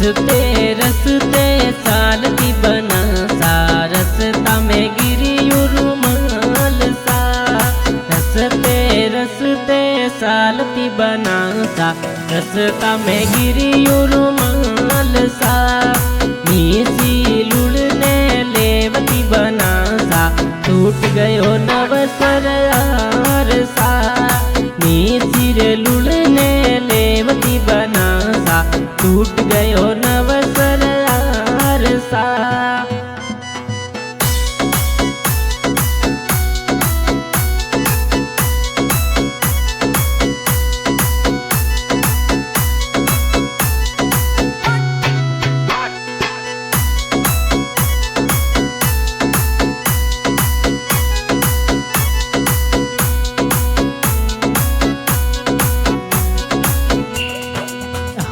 रसते सालती बना सा रसता में गिरी रुमाल सा। रसते सालती बना सा रसता में गिरी रुमाल सा। नीसी लुड़ने लेवती बना सा टूट गयो नवसर यार सा। नीसी रे लुड़ने लेवती बना सा टूट गयो नवसर यार सा।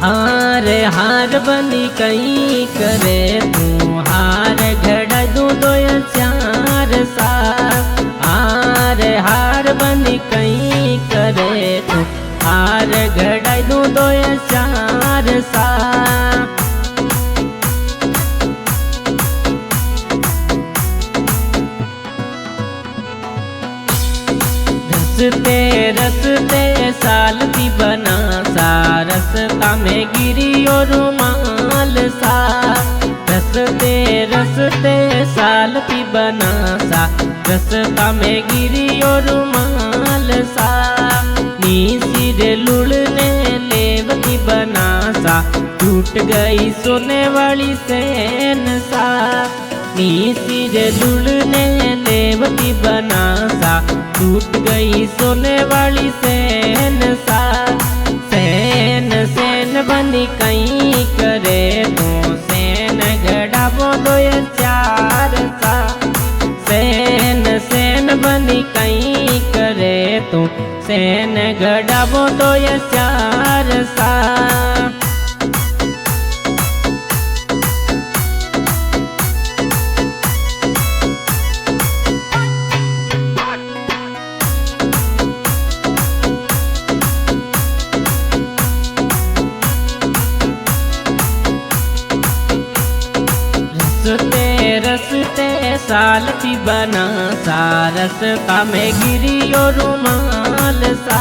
हार हार बनी कहीं करे तू हार घड़ा दू दो चार सा। हार बनी कहीं करे तू हार घड़ा दू दो चार सा। रसते सालती बना सा रसता में गिरी रुमाल सा। रसते सालती बना सा रसता में गिरी रुमाल सा। नीसी रे लुड़ने लेवती बना सा टूट गई सोने वाली सैन सा। नीसी रे लुड़ने लेवती बना सा टूट गई सोने वाली सैन सा। सैन बनी कहीं करे तू सैन घड़ा बोलो चार सा। सैन बनी कहीं करे तू सैन घड़ा बोलो चार सा। रसते सालती बना सा रसता में गिरी रुमाल सा।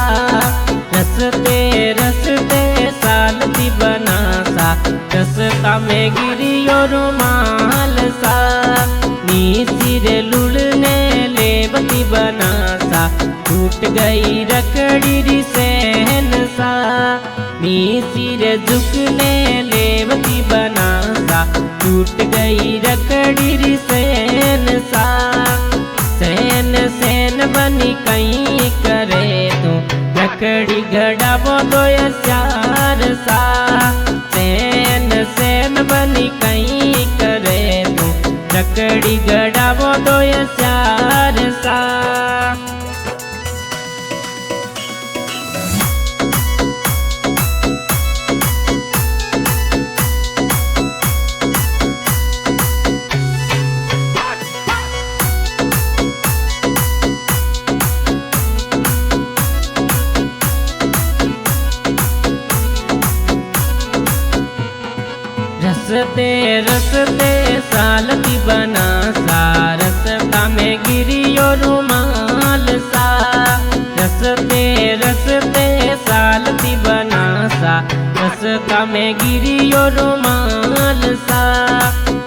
रसते सालती बना सा रसता में गिरी रुमाल सा। नीसी रे लुड़ने लेवती बना सा टूट गई रकड़ी री सैन सा। नीसी रे झुकने लेवती बना सा टूट गई रकड़ी री सैन सा। सैन बनी कहीं करे तू रकड़ी घड़ा बोलो चार सा। सैन बनी कहीं करे तू रकड़ी घड़ा बोलो चार सा। रसते सालती बना सा रसता में गिरी रुमाल सा। रसते सालती बना सा रसता में गिरी रुमाल सा।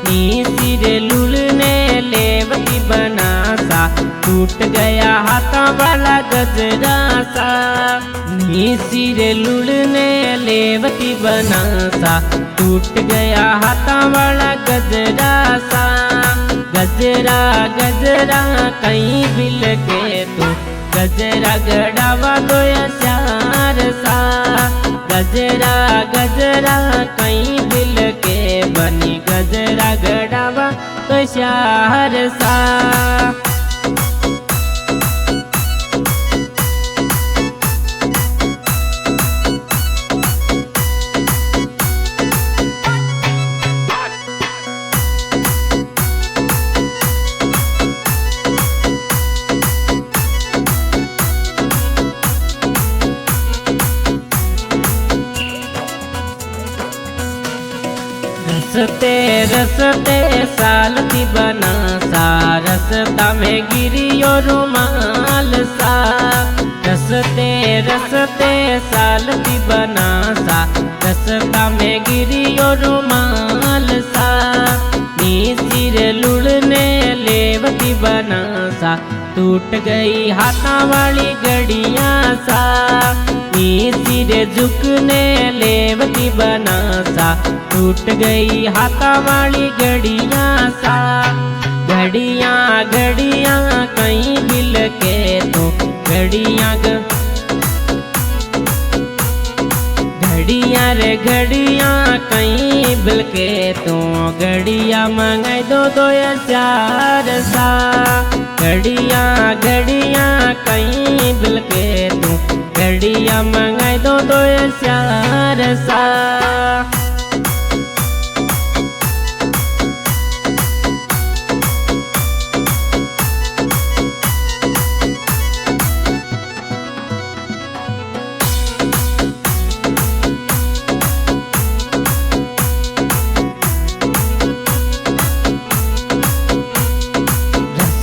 नीसी रे लुड़ने लेवती बना सा टूट गया हाथों वाला गजरा सा। नीसी रे लुड़ने लेवती बना सा टूट गया हाथों वाला गजरा सा। गजरा कहीं बिल के तू गजरा गड़ावा दो चार सा। गजरा कहीं बिल के बनी गजरा गड़ावा तो चार सा। रसते रसते सालती बना सा, रसता में गिरियो रुमाल सा। रसते रसते सालती बना सा, रसता में गिरियो रुमाल सा। नी सिर लुड़ने लेवती बना सा, टूट गई हाथा वाली घड़ियां सा। नी सिर झुकने लेवती बना सा, टूट गई हाथा वाली घड़ियां सा। घड़ियां घड़ियां कहीं बिल के तो घड़ियां घड़ियां रे घड़ियां कहीं बिल के तो घड़ियां मंगाई दो 2000 सा। घड़ियां घड़ियां कहीं बिल के तो घड़ियां मंगाई दो 2000 सा।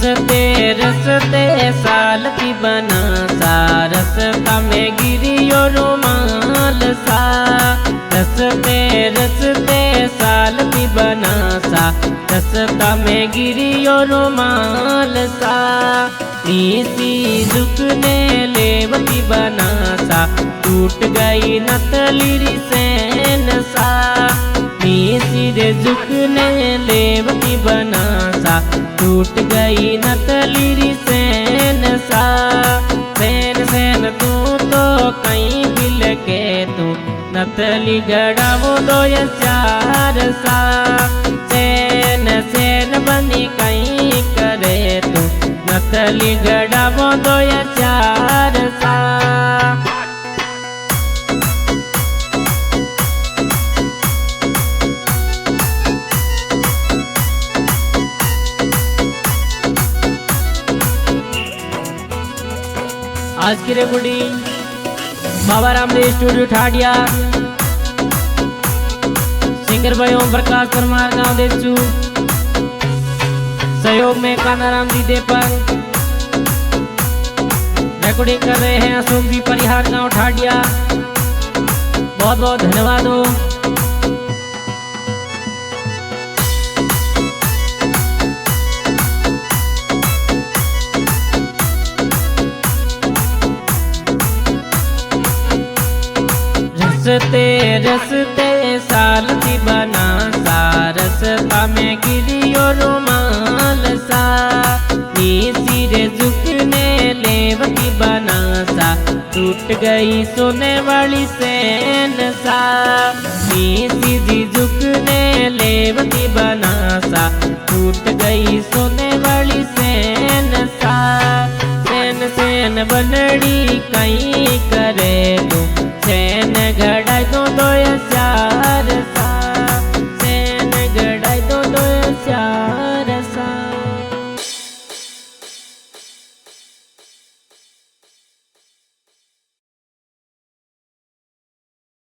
रसते रसते सालती बना सा, रसता में गिरियो रुमाल सा। रसते रसते सालती बना सा, रसता में गिरियो रुमाल सा। नीसी झुकने लेवती बना सा, टूट गई नतली सैन सा। नीसी झुकने लेवती बना सा, टूट गई नतली सैन सा। सैन सैन तू तो कहीं बिल के तू नतली गड़ावो 2000 सा। सैन सैन बनी कहीं करे तू नतली गड़ावो 2000 सा। आज की recording Baba Ramdev studio ठाडिया, singer भाई ओम प्रकाश परमार गांव देचू, सहयोग में कानाराम जी देपन। रिकॉर्डिंग कर रहे हैं अशोक जी परिहार गांव ठाडिया। बहुत बहुत धन्यवाद हो। रसते रसते सालती बना सा, रसता में गिरियो रुमाल सा। नी सिरे झुकने लेवती बना सा, टूट गई सोने वाली सैन सा। नी सीधी झुकने लेवती बना सा, टूट गई सोने वाली सैन सा। सैन सैन बनड़ी कहीं करे